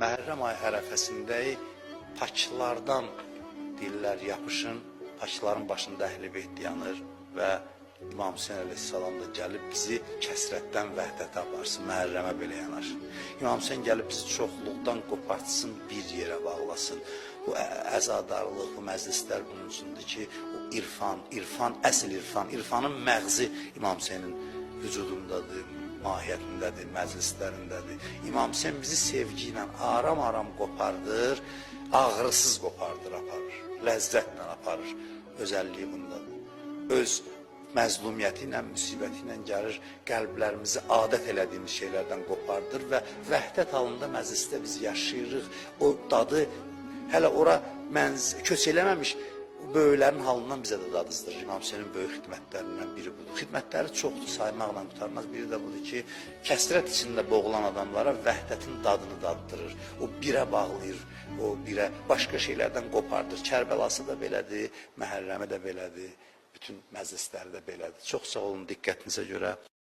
Məhərrəm ayı ərəfəsindəyik, Pakılardan dillər yapışın, Pakıların başında Əhl-i Beyt yanır və İmam Hüseyin əleyhissalam da gəlib bizi kəsrətdən vəhdətə aparsın, Məhərrəmə belə yanaşın. İmam Hüseyin gəlib bizi çoxluqdan qopartsın, bir yerə bağlasın. Bu əzadarlıq, bu məclislər bunun üçündür ki, o irfan, əsl irfan, irfanın məğzi İmam Hüseynin vücudundadır, mahiyyətindədir, məclislərindədir. İmam Hüseyin bizi sevgi ilə aram-aram qopardır, ağrısız qopardır, aparır, ləzzətlə aparır. Özəlliyi bundadır. Öz məzlumiyyəti ilə, müsibəti ilə gəlir, qəlblərimizi adət elədiyimiz şeylərdən qopardır və vəhdət halında məclisdə biz yaşayırıq. O dadı hələ ora köç eləməmiş, böyüklərin halından bizə də dadızdırır. İmam Hüseynin böyük xidmətlərindən biri budur. Xidmətləri çoxdur, saymaqla qutarmaz. Biri də budur ki, kəsrət içində boğulan adamlara vəhdətin dadını daddırır. O birə bağlayır, o birə başqa şeylərdən qopardır. Kərbəlası da belədir, Məhərrəmi də belədir, bütün məclisləri də belədir. Çox sağ olun diqqətinizə görə.